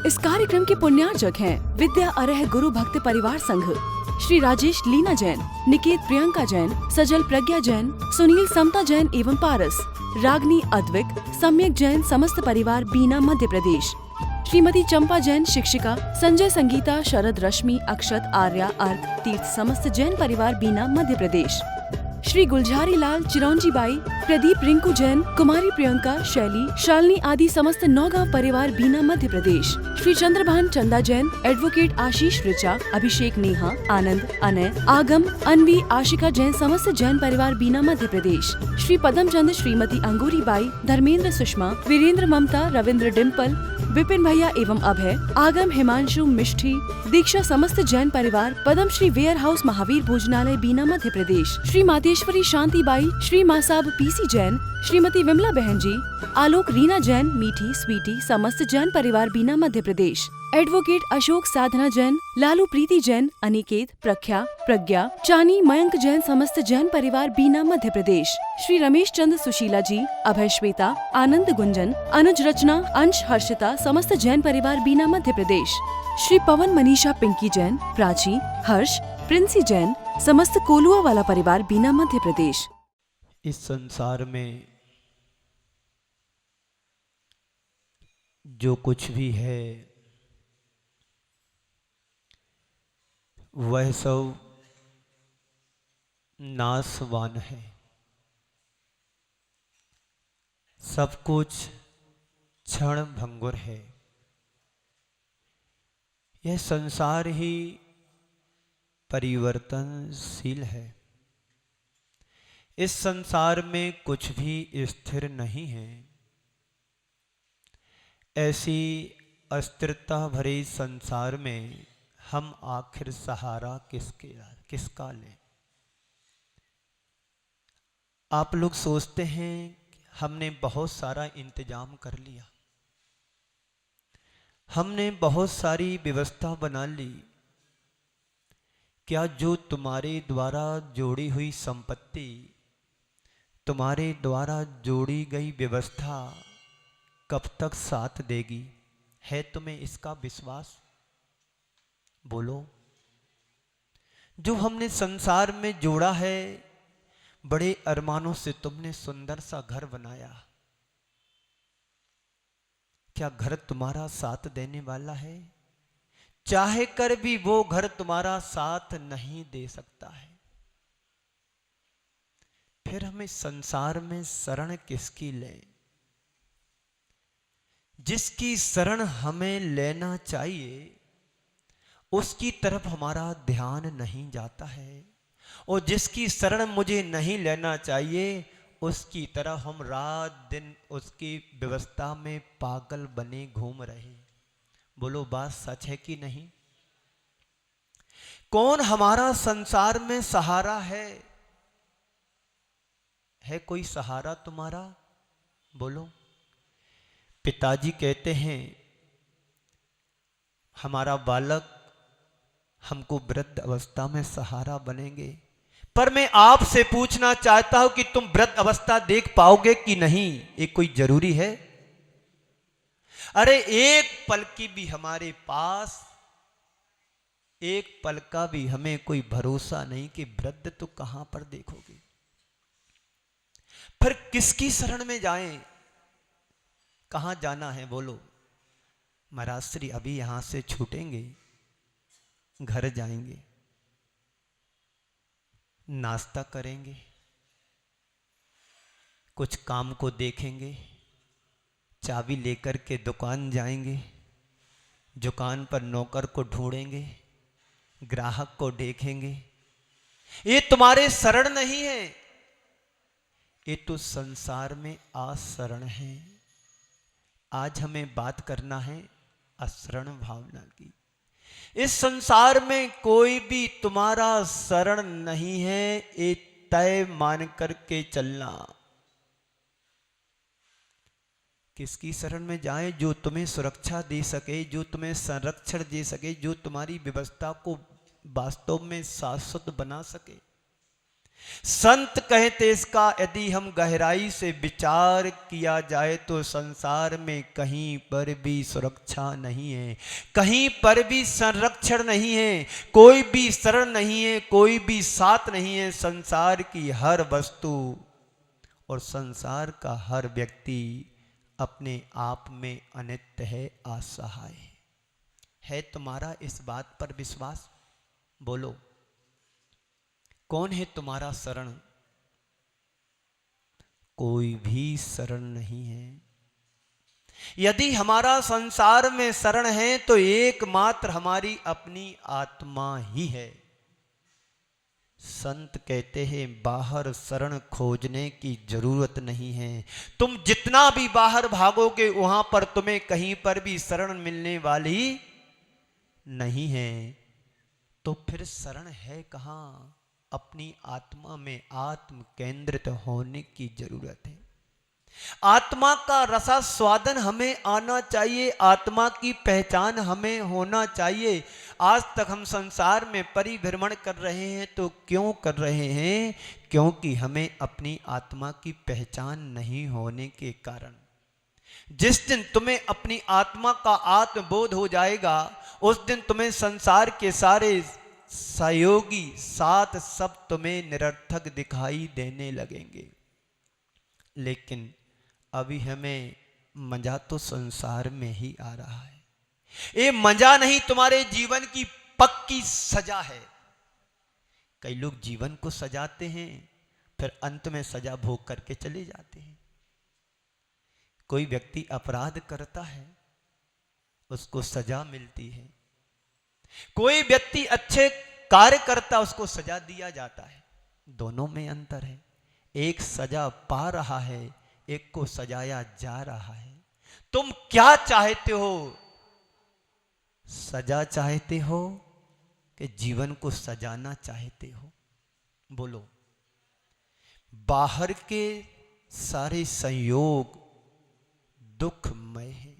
इस कार्यक्रम के पुण्यार्चक हैं विद्या अरह गुरु भक्त परिवार संघ, श्री राजेश लीना जैन, निकेत प्रियंका जैन, सजल प्रज्ञा जैन, सुनील समता जैन एवं पारस, रागनी अद्विक, सम्यक जैन समस्त परिवार बीना मध्य प्रदेश, श्रीमती चंपा जैन शिक्षिका, संजय संगीता, शरद रश्मि, अक्षत, आर्या, अर्क, तीर्थ समस्त जैन परिवार बीना मध्य प्रदेश, श्री गुलझारी लाल, चिरौंजी बाई, प्रदीप, रिंकू जैन, कुमारी प्रियंका, शैली, शालिनी आदि समस्त नौगांव परिवार बीना मध्य प्रदेश, श्री चंद्रभान चंदा जैन, एडवोकेट आशीष ऋचा, अभिषेक, नेहा, आनंद, अनय, आगम, अनवी, आशिका जैन समस्त जैन परिवार बीना मध्य प्रदेश, श्री पदम चंद, श्रीमती अंगूरी बाई, धर्मेंद्र, सुषमा, वीरेंद्र, ममता, रविंद्र, डिम्पल, विपिन भैया एवं अभय, आगम, हिमांशु, मिष्ठी, दीक्षा समस्त जैन परिवार, पदम श्री वेयर हाउस महावीर भोजनालय बीना मध्य प्रदेश, श्री मातेश्वरी शांति by, Shri Masab PC Jain, Shrimati Vimla बहन जी, आलोक, रीना जैन, मीठी, स्वीटी समस्त जैन परिवार बीना मध्य प्रदेश, एडवोकेट अशोक, साधना जैन, लालू, प्रीति जैन, अनिकेत, प्रख्या, प्रज्ञा, चानी, मयंक जैन समस्त जैन परिवार बीना मध्य प्रदेश, श्री रमेश चंद, सुशीला जी, अभय, श्वेता, आनंद, गुंजन, अनुज, रचना, अंश, हर्षिता समस्त जैन परिवार बीना मध्य प्रदेश, श्री पवन, मनीषा, पिंकी जैन, प्राची, हर्ष, प्रिंसी जैन समस्त कोलुआ वाला परिवार बीना मध्य प्रदेश। इस संसार में जो कुछ भी है वह सब नाशवान है। सब कुछ क्षण भंगुर है। यह संसार ही परिवर्तनशील है। इस संसार में कुछ भी स्थिर नहीं है। ऐसी अस्थिरता भरे संसार में हम आखिर सहारा किसका लें? आप लोग सोचते हैं हमने बहुत सारा इंतजाम कर लिया, हमने बहुत सारी व्यवस्था बना ली। क्या जो तुम्हारे द्वारा जोड़ी हुई संपत्ति, तुम्हारे द्वारा जोड़ी गई व्यवस्था कब तक साथ देगी? है तुम्हें इसका विश्वास? बोलो। जो हमने संसार में जोड़ा है, बड़े अरमानों से तुमने सुंदर सा घर बनाया, क्या घर तुम्हारा साथ देने वाला है? चाहे कर भी वो घर तुम्हारा साथ नहीं दे सकता है। फिर हमें संसार में शरण किसकी लें? जिसकी शरण हमें लेना चाहिए उसकी तरफ हमारा ध्यान नहीं जाता है, और जिसकी शरण मुझे नहीं लेना चाहिए उसकी तरफ हम रात दिन उसकी व्यवस्था में पागल बने घूम रहे। बोलो, बात सच है कि नहीं? कौन हमारा संसार में सहारा है? है कोई सहारा तुम्हारा? बोलो। पिताजी कहते हैं हमारा बालक हमको वृद्ध अवस्था में सहारा बनेंगे, पर मैं आपसे पूछना चाहता हूं कि तुम वृद्ध अवस्था देख पाओगे कि नहीं? ये कोई जरूरी है? अरे एक पल की भी हमारे पास, एक पल का भी हमें कोई भरोसा नहीं कि वृद्ध तो कहां पर देखोगे। फिर किसकी शरण में जाएं? कहां जाना है? बोलो। महाराज श्री अभी यहां से छूटेंगे, घर जाएंगे, नाश्ता करेंगे, कुछ काम को देखेंगे, चाबी लेकर के दुकान जाएंगे, दुकान पर नौकर को ढूंढेंगे, ग्राहक को देखेंगे। ये तुम्हारे शरण नहीं है, ये तो संसार में आशरण है। आज हमें बात करना है अशरण भावना की। इस संसार में कोई भी तुम्हारा शरण नहीं है, ये तय मान करके चलना। किसकी शरण में जाएं? जो तुम्हें सुरक्षा दे सके, जो तुम्हें संरक्षण दे सके, जो तुम्हारी व्यवस्था को वास्तव में शाश्वत बना सके। संत कहते इसका यदि हम गहराई से विचार किया जाए तो संसार में कहीं पर भी सुरक्षा नहीं है, कहीं पर भी संरक्षण नहीं है, कोई भी शरण नहीं है, कोई भी साथ नहीं है। संसार की हर वस्तु और संसार का हर व्यक्ति अपने आप में अनित्य है, असहाय है। तुम्हारा इस बात पर विश्वास? बोलो, कौन है तुम्हारा शरण? कोई भी शरण नहीं है। यदि हमारा संसार में शरण है तो एकमात्र हमारी अपनी आत्मा ही है। संत कहते हैं बाहर शरण खोजने की जरूरत नहीं है। तुम जितना भी बाहर भागोगे वहां पर तुम्हें कहीं पर भी शरण मिलने वाली नहीं है। तो फिर शरण है कहां? अपनी आत्मा में आत्म केंद्रित होने की जरूरत है। आत्मा का रसा स्वादन हमें आना चाहिए, आत्मा की पहचान हमें होना चाहिए। आज तक हम संसार में परिभ्रमण कर रहे हैं तो क्यों कर रहे हैं? क्योंकि हमें अपनी आत्मा की पहचान नहीं होने के कारण। जिस दिन तुम्हें अपनी आत्मा का आत्मबोध हो जाएगा उस दिन तुम्हें संसार के सारे सहयोगी साथ सब तुम्हें निरर्थक दिखाई देने लगेंगे। लेकिन अभी हमें मजा तो संसार में ही आ रहा है। ये मजा नहीं, तुम्हारे जीवन की पक्की सजा है। कई लोग जीवन को सजाते हैं फिर अंत में सजा भोग करके चले जाते हैं। कोई व्यक्ति अपराध करता है उसको सजा मिलती है, कोई व्यक्ति अच्छे कार्य करता उसको सजा दिया जाता है। दोनों में अंतर है। एक सजा पा रहा है, एक को सजाया जा रहा है। तुम क्या चाहते हो? सजा चाहते हो कि जीवन को सजाना चाहते हो? बोलो। बाहर के सारे संयोग दुखमय है।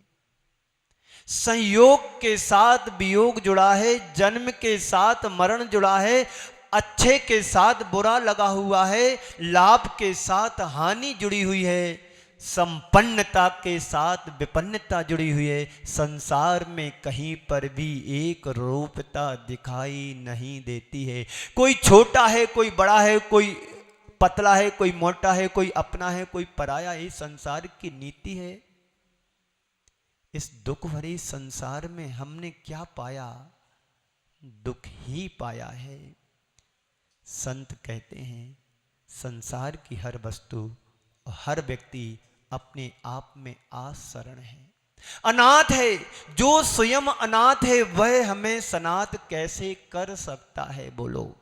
संयोग के साथ वियोग जुड़ा है, जन्म के साथ मरण जुड़ा है, अच्छे के साथ बुरा लगा हुआ है, लाभ के साथ हानि जुड़ी हुई है, संपन्नता के साथ विपन्नता जुड़ी हुई है। संसार में कहीं पर भी एक रूपता दिखाई नहीं देती है। कोई छोटा है, कोई बड़ा है, कोई पतला है, कोई मोटा है, कोई अपना है, कोई पराया है। संसार की नीति है। इस दुख भरे संसार में हमने क्या पाया? दुख ही पाया है। संत कहते हैं संसार की हर वस्तु और हर व्यक्ति अपने आप में आशरण है, अनाथ है। जो स्वयं अनाथ है वह हमें सनाथ कैसे कर सकता है? बोलो।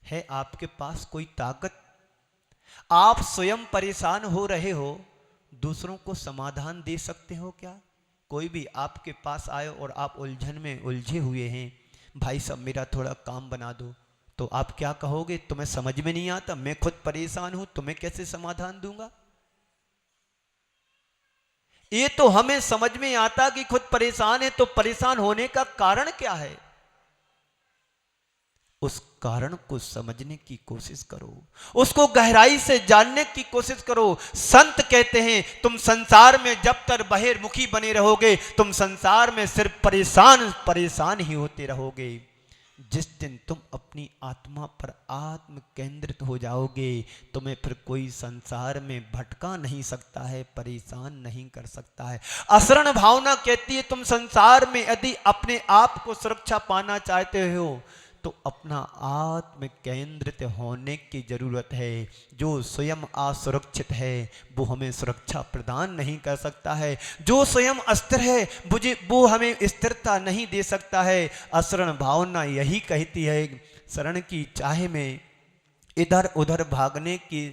है आपके पास कोई ताकत? आप स्वयं परेशान हो रहे हो, दूसरों को समाधान दे सकते हो क्या? कोई भी आपके पास आए और आप उलझन में उलझे हुए हैं, भाई साहब मेरा थोड़ा काम बना दो, तो आप क्या कहोगे? तुम्हें समझ में नहीं आता, मैं खुद परेशान हूं, तुम्हें कैसे समाधान दूंगा? ये तो हमें समझ में आता कि खुद परेशान है, तो परेशान होने का कारण क्या है? उस कारण को समझने की कोशिश करो, उसको गहराई से जानने की कोशिश करो। संत कहते हैं तुम संसार में जब तक बहिर्मुखी बने रहोगे तुम संसार में सिर्फ परेशान परेशान ही होते रहोगे। जिस दिन तुम अपनी आत्मा पर आत्म केंद्रित हो जाओगे तुम्हें फिर कोई संसार में भटका नहीं सकता है, परेशान नहीं कर सकता है। असरण भावना कहती है तुम संसार में यदि अपने आप को सुरक्षा पाना चाहते हो तो अपना आत्म केंद्रित होने की जरूरत है। जो स्वयं असुरक्षित है वो हमें सुरक्षा प्रदान नहीं कर सकता है। जो स्वयं अस्थिर है वो हमें स्थिरता नहीं दे सकता है। असरण भावना यही कहती है शरण की चाह में इधर उधर भागने की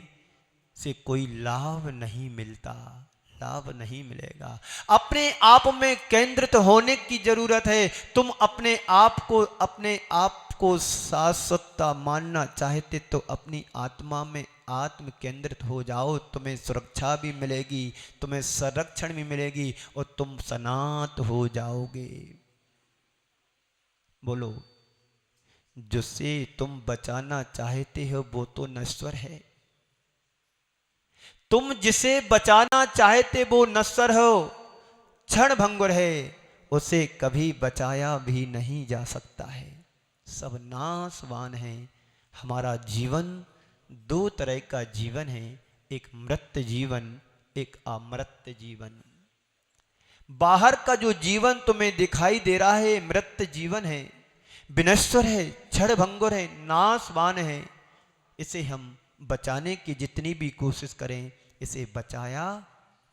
से कोई लाभ नहीं मिलता, लाभ नहीं मिलेगा। अपने आप में केंद्रित होने की जरूरत है। तुम अपने आप को शाश्वतता मानना चाहते तो अपनी आत्मा में आत्म केंद्रित हो जाओ। तुम्हें सुरक्षा भी मिलेगी, तुम्हें संरक्षण भी मिलेगी और तुम सनात हो जाओगे। बोलो। जिसे तुम बचाना चाहते हो वो तो नश्वर है। तुम जिसे बचाना चाहते वो नश्वर हो, क्षण भंगुर है, उसे कभी बचाया भी नहीं जा सकता है। सब नाशवान है। हमारा जीवन दो तरह का जीवन है, एक मृत जीवन, एक अमृत जीवन। बाहर का जो जीवन तुम्हें दिखाई दे रहा है मृत जीवन है, विनश्वर है, क्षण भंगुर है, नाशवान है। इसे हम बचाने की जितनी भी कोशिश करें इसे बचाया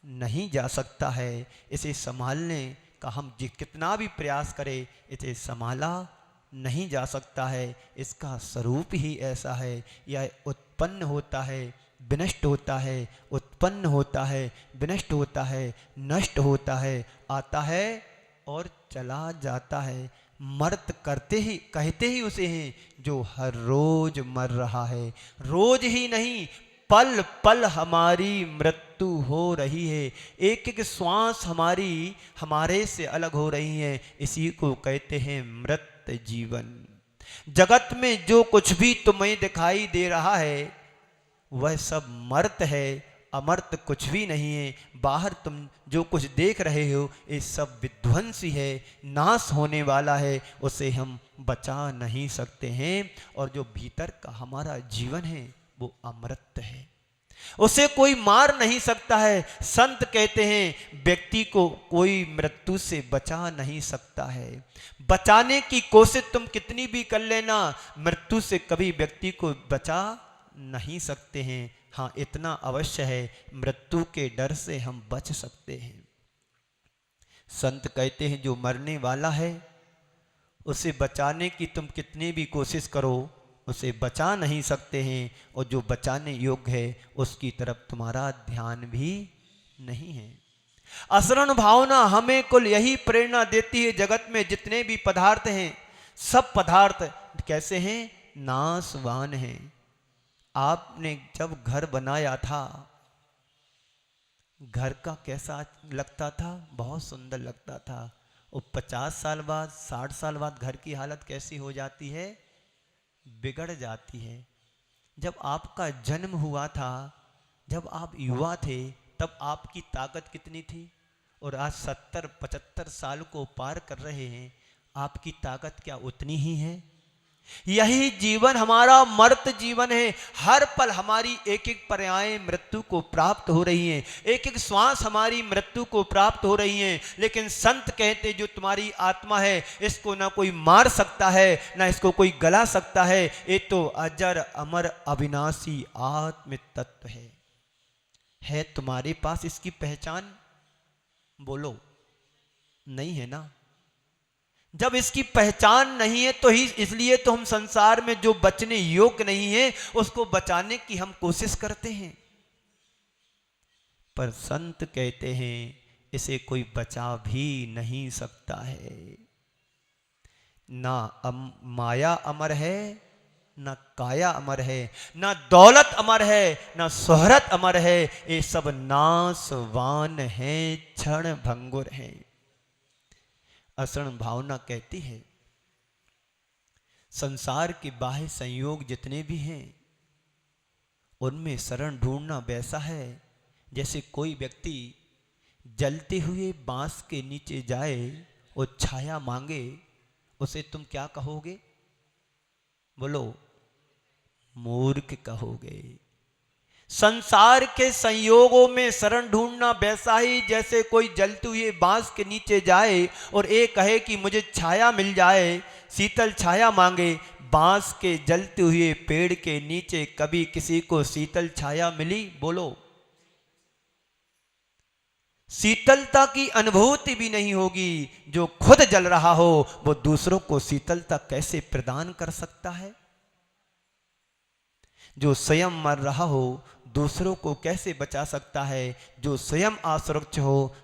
नहीं जा सकता है। इसे संभालने का हम कितना भी प्रयास करें इसे संभाला नहीं जा सकता है। इसका स्वरूप ही ऐसा है। यह उत्पन्न होता है, विनष्ट होता है, उत्पन्न होता है, विनष्ट होता है, नष्ट होता है, आता है और चला जाता है। मर्त करते ही कहते ही उसे हैं जो हर रोज मर रहा है। रोज ही नहीं, पल पल हमारी मृत्यु हो रही है। एक एक श्वास हमारी हमारे से अलग हो रही है। इसी को कहते हैं मृत जीवन। जगत में जो कुछ भी तुम्हें दिखाई दे रहा है वह सब मर्त है, अमर्त कुछ भी नहीं है। बाहर तुम जो कुछ देख रहे हो ये सब विध्वंसी है, नाश होने वाला है, उसे हम बचा नहीं सकते हैं। और जो भीतर का हमारा जीवन है वो अमृत है, उसे कोई मार नहीं सकता है। संत कहते हैं व्यक्ति को कोई मृत्यु से बचा नहीं सकता है। बचाने की कोशिश तुम कितनी भी कर लेना, मृत्यु से कभी व्यक्ति को बचा नहीं सकते हैं। हाँ, इतना अवश्य है, मृत्यु के डर से हम बच सकते हैं। संत कहते हैं जो मरने वाला है उसे बचाने की तुम कितनी भी कोशिश करो उसे बचा नहीं सकते हैं, और जो बचाने योग्य है उसकी तरफ तुम्हारा ध्यान भी नहीं है। असरण भावना हमें कुल यही प्रेरणा देती है। जगत में जितने भी पदार्थ हैं सब पदार्थ कैसे हैं? नाशवान हैं। आपने जब घर बनाया था घर का कैसा लगता था? बहुत सुंदर लगता था। और 50 साल बाद 60 साल बाद घर की हालत कैसी हो जाती है? बिगड़ जाती है। जब आपका जन्म हुआ था, जब आप युवा थे, तब आपकी ताकत कितनी थी? और आज 70-75 साल को पार कर रहे हैं, आपकी ताकत क्या उतनी ही है? यही जीवन हमारा मर्त जीवन है। हर पल हमारी एक एक पर्याय मृत्यु को प्राप्त हो रही हैं, एक एक श्वास हमारी मृत्यु को प्राप्त हो रही हैं। लेकिन संत कहते जो तुम्हारी आत्मा है इसको ना कोई मार सकता है ना इसको कोई गला सकता है। ये तो अजर अमर अविनाशी आत्म तत्व है तुम्हारे पास इसकी पहचान? बोलो, नहीं है ना। जब इसकी पहचान नहीं है तो ही इसलिए तो हम संसार में जो बचने योग्य नहीं है उसको बचाने की हम कोशिश करते हैं। पर संत कहते हैं इसे कोई बचा भी नहीं सकता है। ना माया अमर है, ना काया अमर है, ना दौलत अमर है, ना शोहरत अमर है। ये सब नाशवान है, क्षण भंगुर है। असरण भावना कहती है संसार के बाह्य संयोग जितने भी हैं उनमें शरण ढूंढना वैसा है जैसे कोई व्यक्ति जलते हुए बांस के नीचे जाए और छाया मांगे, उसे तुम क्या कहोगे? बोलो, मूर्ख कहोगे। संसार के संयोगों में शरण ढूंढना वैसा ही जैसे कोई जलते हुए बांस के नीचे जाए और एक कहे कि मुझे छाया मिल जाए, शीतल छाया मांगे। बांस के जलते हुए पेड़ के नीचे कभी किसी को शीतल छाया मिली? बोलो, शीतलता की अनुभूति भी नहीं होगी। जो खुद जल रहा हो वो दूसरों को शीतलता कैसे प्रदान कर सकता है? जो स्वयं मर रहा हो दूसरों को कैसे बचा सकता है? जो स्वयं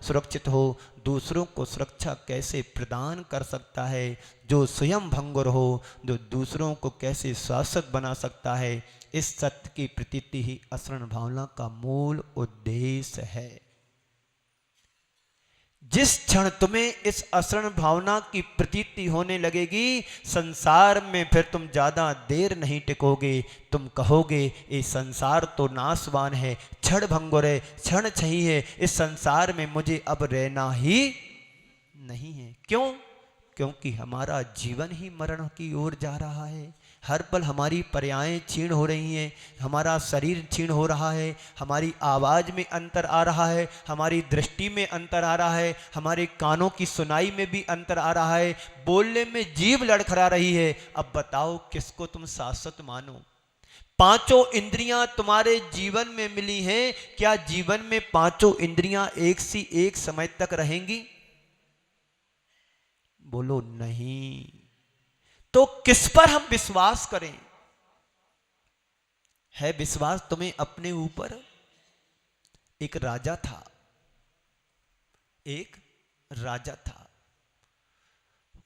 सुरक्षित हो दूसरों को सुरक्षा कैसे प्रदान कर सकता है? जो स्वयं भंगुर हो जो दूसरों को कैसे शासक बना सकता है? इस सत्य की प्रतीति ही असरण भावना का मूल उद्देश्य है। जिस क्षण तुम्हें इस असरण भावना की प्रतीति होने लगेगी, संसार में फिर तुम ज्यादा देर नहीं टिकोगे। तुम कहोगे ये संसार तो नाशवान है, क्षण भंगुर है, क्षण छही है, इस संसार में मुझे अब रहना ही नहीं है। क्यों? क्योंकि हमारा जीवन ही मरण की ओर जा रहा है। हर पल हमारी पर्यायें क्षीण हो रही हैं, हमारा शरीर क्षीण हो रहा है, हमारी आवाज़ में अंतर आ रहा है, हमारी दृष्टि में अंतर आ रहा है, हमारे कानों की सुनाई में भी अंतर आ रहा है, बोलने में जीभ लड़खड़ा रही है। अब बताओ किसको तुम शाश्वत मानो? पांचों इंद्रियां तुम्हारे जीवन में मिली हैं, क्या जीवन में पांचों इंद्रियां एक सी एक समय तक रहेंगी? बोलो नहीं। तो किस पर हम विश्वास करें? है विश्वास तुम्हें अपने ऊपर? एक राजा था, एक राजा था,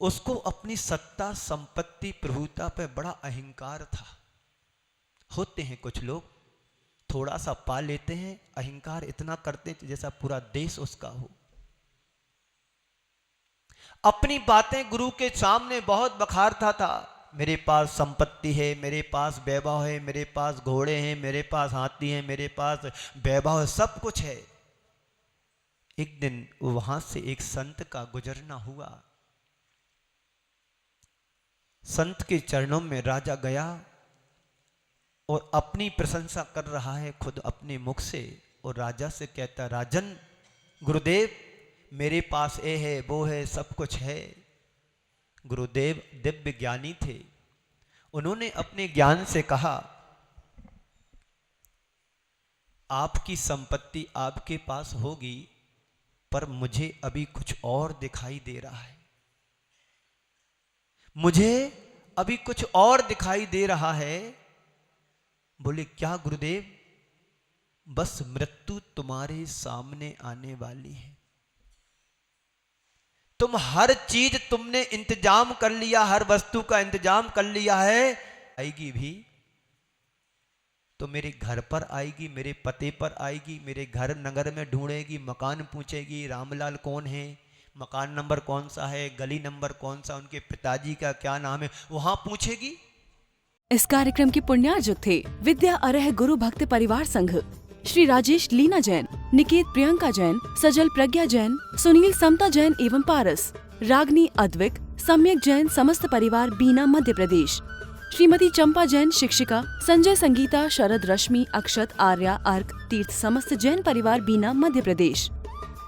उसको अपनी सत्ता संपत्ति प्रभुता पे बड़ा अहंकार था। होते हैं कुछ लोग, थोड़ा सा पा लेते हैं, अहंकार इतना करते हैं जैसा पूरा देश उसका हो। अपनी बातें गुरु के सामने बहुत बखारता था। मेरे पास संपत्ति है, मेरे पास वैभव है, मेरे पास घोड़े हैं, मेरे पास हाथी हैं, मेरे पास वैभव है, सब कुछ है। एक दिन वहां से एक संत का गुजरना हुआ। संत के चरणों में राजा गया और अपनी प्रशंसा कर रहा है खुद अपने मुख से, और राजा से कहता, राजन, गुरुदेव, मेरे पास ये है, वो है, सब कुछ है। गुरुदेव दिव्य ज्ञानी थे। उन्होंने अपने ज्ञान से कहा, आपकी संपत्ति आपके पास होगी, पर मुझे अभी कुछ और दिखाई दे रहा है। मुझे अभी कुछ और दिखाई दे रहा है। बोले, क्या गुरुदेव? बस मृत्यु तुम्हारे सामने आने वाली है। तुम हर चीज तुमने इंतजाम कर लिया, हर वस्तु का इंतजाम कर लिया है, आएगी भी तो मेरे घर पर आएगी, मेरे पते पर आएगी, मेरे घर नगर में ढूंढेगी, मकान पूछेगी, रामलाल कौन है, मकान नंबर कौन सा है, गली नंबर कौन सा, उनके पिताजी का क्या नाम है, वहां पूछेगी। इस कार्यक्रम के पुण्यार्जक थे विद्या अरह गुरु भक्त परिवार संघ, श्री राजेश लीना जैन, निकेत प्रियंका जैन, सजल प्रज्ञा जैन, सुनील समता जैन एवं पारस, रागनी अद्विक, सम्यक जैन, समस्त परिवार बीना मध्य प्रदेश, श्रीमती चंपा जैन शिक्षिका, संजय संगीता, शरद रश्मि, अक्षत, आर्या, अर्क, तीर्थ समस्त जैन परिवार बीना मध्य प्रदेश,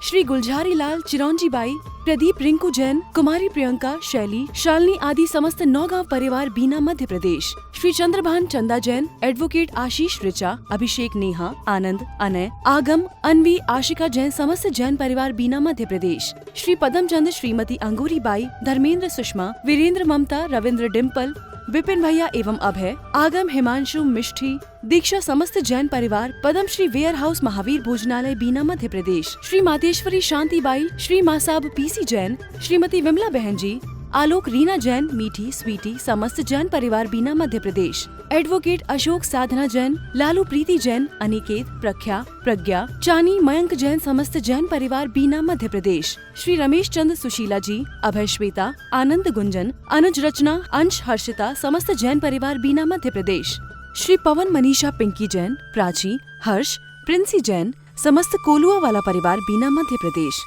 श्री गुलझारी लाल, चिरौंजी बाई, प्रदीप, रिंकू जैन, कुमारी प्रियंका, शैली, शालिनी आदि समस्त नौगांव परिवार बीना मध्य प्रदेश, श्री चंद्रभान चंदा जैन, एडवोकेट आशीष ऋचा, अभिषेक, नेहा, आनंद, अनय, आगम, अनवी, आशिका जैन समस्त जैन परिवार बीना मध्य प्रदेश, श्री पदम चंद, श्रीमती अंगूरी बाई, धर्मेंद्र, सुषमा, वीरेंद्र, ममता, रविंद्र, डिम्पल, विपिन भैया एवं अभय, आगम, हिमांशु, मिष्ठी, दीक्षा समस्त जैन परिवार पद्म श्री वेयर हाउस महावीर भोजनालय बीना मध्य प्रदेश, श्री मातेश्वरी शांति by, Shri Masab PC Jain, Shrimati Vimla बहन जी, आलोक, रीना जैन, मीठी, स्वीटी समस्त जैन परिवार बीना मध्य प्रदेश, एडवोकेट अशोक, साधना जैन, लालू, प्रीति जैन, अनिकेत, प्रख्या, प्रज्ञा, चानी, मयंक जैन समस्त जैन परिवार बीना मध्य प्रदेश, श्री रमेश चंद, सुशीला जी, अभय, श्वेता, आनंद, गुंजन, अनुज, रचना, अंश, हर्षिता समस्त जैन परिवार बीना मध्य प्रदेश, श्री पवन, मनीषा, पिंकी जैन, प्राची, हर्ष, प्रिंसी जैन समस्त कोलुआ वाला परिवार बीना मध्य प्रदेश।